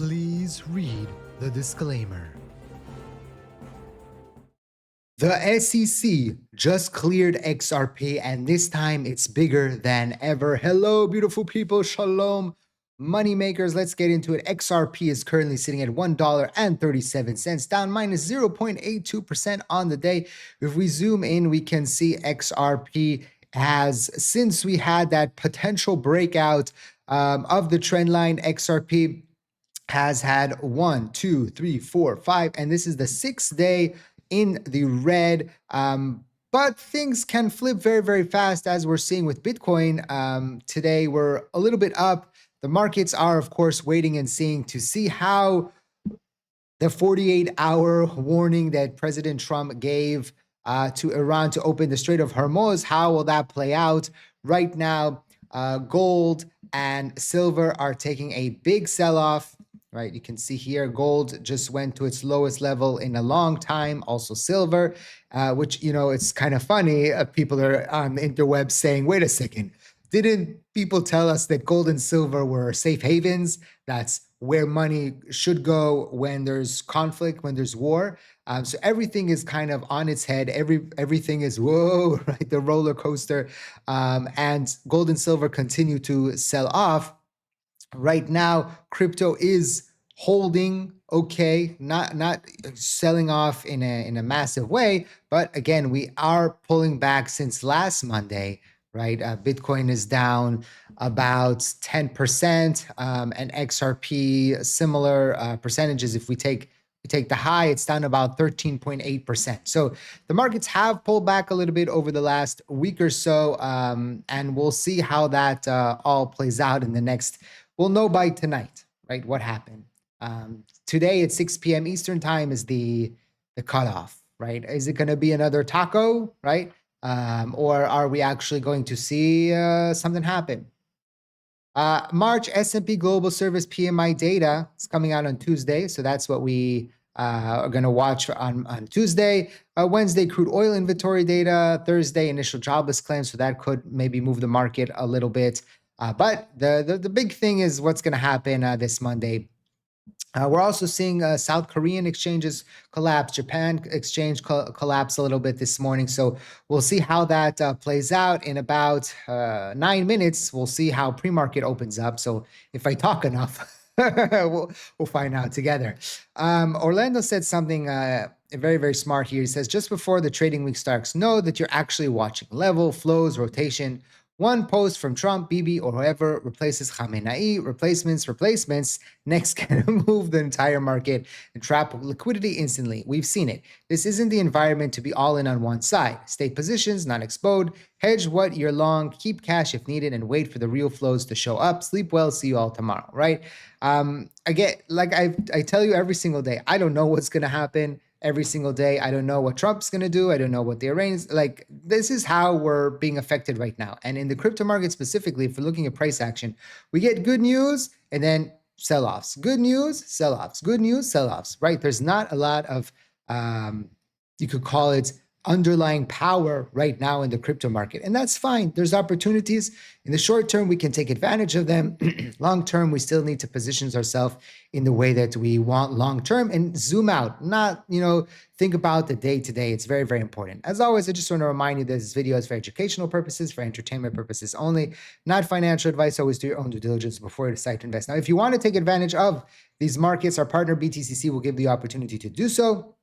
Please read the disclaimer. The SEC just cleared XRP, and this time it's bigger than ever. Hello, beautiful people. Shalom, money makers. Let's get into it. XRP is currently sitting at $1.37, down minus 0.82% on the day. If we zoom in, we can see XRP has, since we had that potential breakout of the trend line, XRP has had 1, 2, 3, 4, 5, and this is the 6th day in the red. But things can flip very, very fast, as we're seeing with Bitcoin. Today, we're a little bit up. The markets are, of course, waiting and seeing to see how the 48-hour warning that President Trump gave to Iran to open the Strait of Hormuz, how will that play out? Right now, gold and silver are taking a big sell-off. Right, you can see here gold just went to its lowest level in a long time. Also silver, which, you know, it's kind of funny. People are on the interwebs saying, wait a second, didn't people tell us that gold and silver were safe havens? That's where money should go when there's conflict, when there's war. So everything is kind of on its head. Everything is, whoa, right? The roller coaster. And gold and silver continue to sell off. Right now, crypto is holding okay, not selling off in a massive way, but again, we are pulling back since last Monday, right? Bitcoin is down about 10%, and XRP similar percentages. If we take the high, it's down about 13.8%. So the markets have pulled back a little bit over the last week or so, and we'll see how that all plays out in the next. We'll know by tonight, right, what happened. Today at 6 p.m. Eastern time is the cutoff, right? Is it going to be another taco, right? Or are we actually going to see something happen? March S&P Global Service PMI data is coming out on Tuesday, so that's what we are going to watch on Tuesday. Wednesday, crude oil inventory data. Thursday, initial jobless claims, so that could maybe move the market a little bit. But the big thing is what's going to happen this Monday. We're also seeing South Korean exchanges collapse, Japan exchange collapse a little bit this morning. So we'll see how that plays out in about 9 minutes. We'll see how pre-market opens up. So if I talk enough, we'll find out together. Orlando said something very, very smart here. He says, just before the trading week starts, know that you're actually watching level, flows, rotation. One post from Trump, Bibi, or whoever replaces Khamenei, replacements, next can move the entire market and trap liquidity instantly. We've seen it. This isn't the environment to be all in on one side. Stay positions, not explode. Hedge what you're long, keep cash if needed, and wait for the real flows to show up. Sleep well, see you all tomorrow, right? Again, like I tell you every single day, I don't know what's going to happen. Every single day, I don't know what Trump's going to do. I don't know what the arrange. Like, this is how we're being affected right now. And in the crypto market specifically, if we're looking at price action, we get good news and then sell-offs. Good news, sell-offs. Good news, sell-offs, right? There's not a lot of, you could call it underlying power right now in the crypto market. And that's fine. There's opportunities. In the short term, we can take advantage of them. Long term, we still need to position ourselves in the way that we want long term and zoom out, not, think about the day to day. It's very, very important. As always, I just want to remind you that this video is for educational purposes, for entertainment purposes only, not financial advice. Always do your own due diligence before you decide to invest. Now, if you want to take advantage of these markets, our partner BTCC will give the opportunity to do so.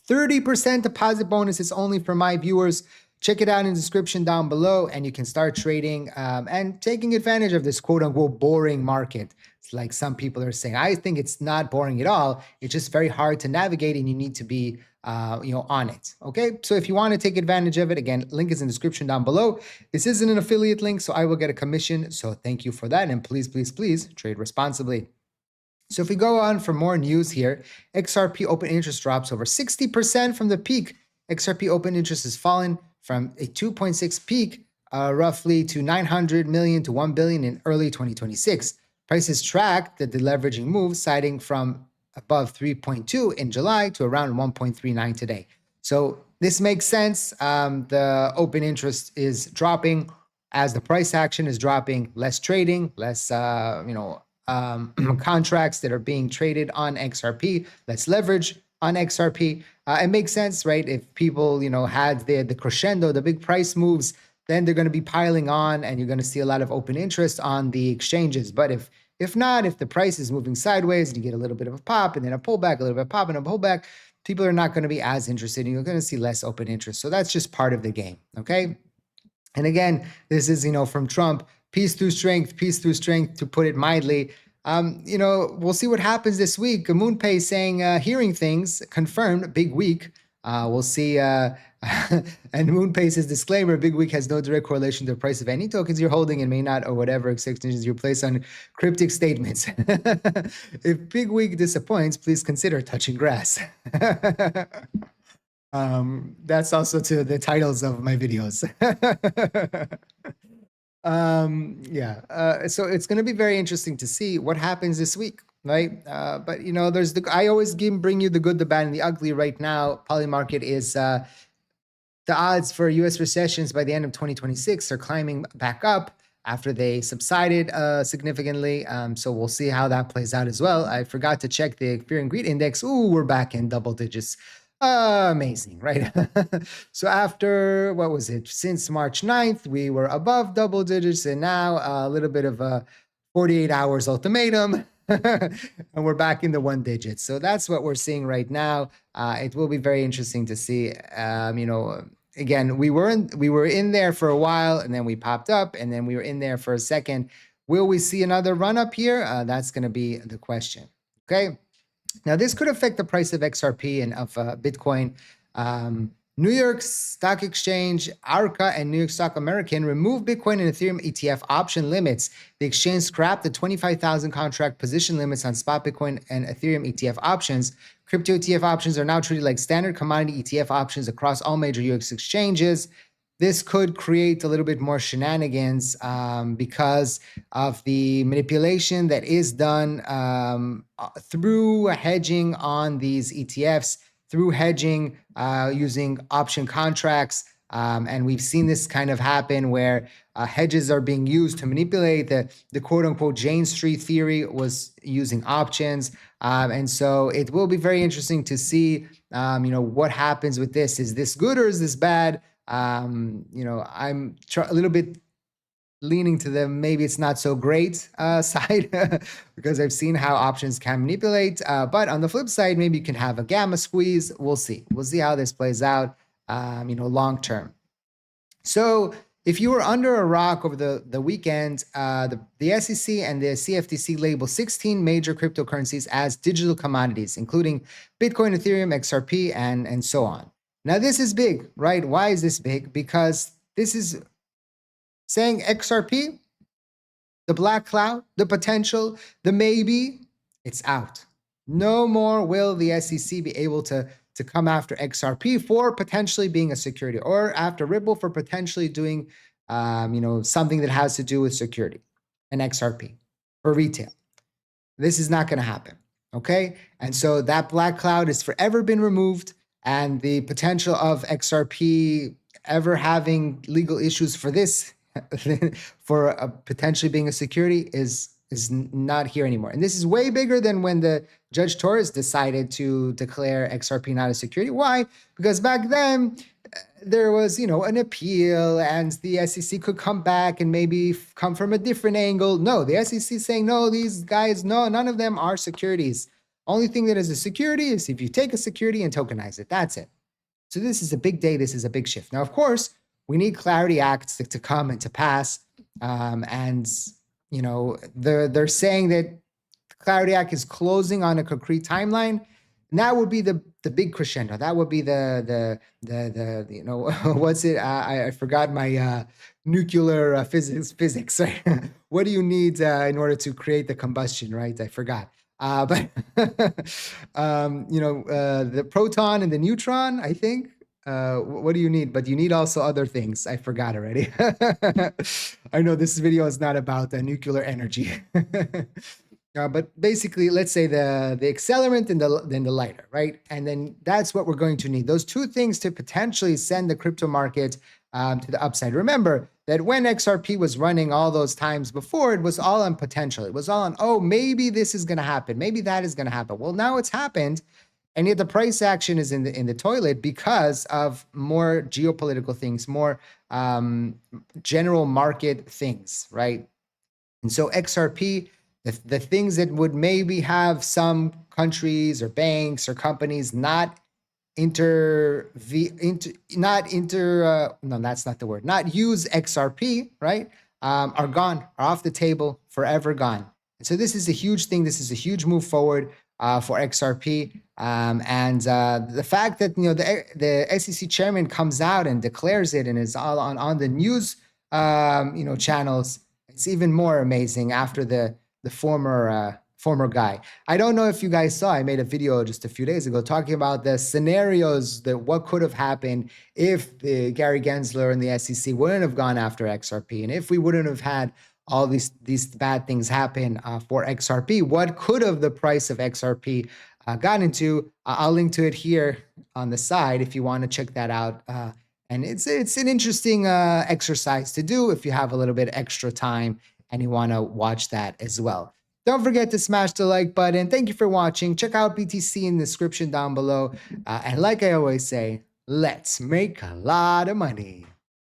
30% deposit bonus is only for my viewers. Check it out in the description down below, and you can start trading and taking advantage of this quote-unquote boring market. It's like some people are saying. I think it's not boring at all. It's just very hard to navigate, and you need to be on it. Okay, so if you want to take advantage of it, again, link is in the description down below. This isn't an affiliate link, so I will get a commission. So thank you for that, and please, please, please trade responsibly. So if we go on for more news here, XRP open interest drops over 60% from the peak. XRP open interest has fallen from a 2.6 peak roughly to 900 million to 1 billion in early 2026. Prices tracked the deleveraging move, citing from above 3.2 in July to around 1.39 today. So this makes sense. The open interest is dropping as the price action is dropping, less trading, less contracts that are being traded on XRP. Let's leverage on XRP. It makes sense, right? If people, had the crescendo, the big price moves, then they're going to be piling on, and you're going to see a lot of open interest on the exchanges. But if not, if the price is moving sideways and you get a little bit of a pop and then a pullback, a little bit of pop and a pullback, people are not going to be as interested, and you're going to see less open interest. So that's just part of the game, okay? And again, this is, from Trump, peace through strength, to put it mildly. We'll see what happens this week. MoonPay saying, hearing things, confirmed, big week. We'll see. And MoonPay says, disclaimer, big week has no direct correlation to the price of any tokens you're holding and may not, or whatever extensions you place on cryptic statements. If big week disappoints, please consider touching grass. That's also to the titles of my videos. So it's going to be very interesting to see what happens this week, right? But I always bring you the good, the bad, and the ugly. Right now, Polymarket is the odds for U.S. recessions by the end of 2026 are climbing back up after they subsided significantly. So we'll see how that plays out as well. I forgot to check the Fear and Greed Index. Ooh, we're back in double digits. Amazing, right? So after, what was it? Since March 9th, we were above double digits, and now a little bit of a 48 hours ultimatum, and we're back in the one digits. So that's what we're seeing right now. It will be very interesting to see. Again, we were in there for a while, and then we popped up, and then we were in there for a second. Will we see another run up here? That's going to be the question. Okay. Now, this could affect the price of XRP and of Bitcoin. New York Stock Exchange, ARCA, and New York Stock American removed Bitcoin and Ethereum ETF option limits. The exchange scrapped the 25,000 contract position limits on spot Bitcoin and Ethereum ETF options. Crypto ETF options are now treated like standard commodity ETF options across all major US exchanges. This could create a little bit more shenanigans because of the manipulation that is done through hedging on these ETFs, through hedging using option contracts. And we've seen this kind of happen where hedges are being used to manipulate. The quote unquote Jane Street theory was using options. And so it will be very interesting to see, what happens with this. Is this good or is this bad? I'm a little bit leaning to the maybe it's not so great side because I've seen how options can manipulate. But on the flip side, maybe you can have a gamma squeeze. We'll see. We'll see how this plays out, long term. So if you were under a rock over the weekend, the SEC and the CFTC label 16 major cryptocurrencies as digital commodities, including Bitcoin, Ethereum, XRP, and so on. Now, this is big, right? Why is this big? Because this is saying XRP, the black cloud, the potential, the maybe, it's out. No more will the SEC be able to come after XRP for potentially being a security, or after Ripple for potentially doing, something that has to do with security and XRP for retail. This is not going to happen, okay? And so that black cloud has forever been removed. And the potential of XRP ever having legal issues for this, for potentially being a security, is not here anymore. And this is way bigger than when the Judge Torres decided to declare XRP not a security. Why? Because back then there was, an appeal, and the SEC could come back and maybe come from a different angle. No, the SEC saying, no, these guys, no, none of them are securities. Only thing that is a security is if you take a security and tokenize it. That's it. So this is a big day. This is a big shift. Now, of course, we need Clarity Acts to come and to pass. They're saying that the Clarity Act is closing on a concrete timeline. And that would be the big crescendo. That would be the what's it? I forgot my nuclear physics. Right? What do you need in order to create the combustion? Right? I forgot. The proton and the neutron, I think. What do you need? But you need also other things. I forgot already. I know this video is not about nuclear energy. But basically, let's say the accelerant and then the lighter, right? And then that's what we're going to need. Those two things to potentially send the crypto market to the upside. Remember that when XRP was running all those times before, it was all on potential. It was all on, oh, maybe this is going to happen. Maybe that is going to happen. Well, now it's happened. And yet the price action is in the toilet because of more geopolitical things, more general market things, right? And so XRP, the things that would maybe have some countries or banks or companies not not use XRP, right? Are gone, are off the table, forever gone. And so this is a huge thing. This is a huge move forward for XRP. And the fact that the SEC chairman comes out and declares it and is all on the news channels, it's even more amazing after the former guy. I don't know if you guys saw, I made a video just a few days ago talking about the scenarios that what could have happened if Gary Gensler and the SEC wouldn't have gone after XRP, and if we wouldn't have had all these bad things happen for XRP, what could have the price of XRP gotten to? I'll link to it here on the side if you want to check that out. And it's an interesting exercise to do if you have a little bit extra time and you want to watch that as well. Don't forget to smash the like button. Thank you for watching. Check out BTC in the description down below. And like I always say, let's make a lot of money.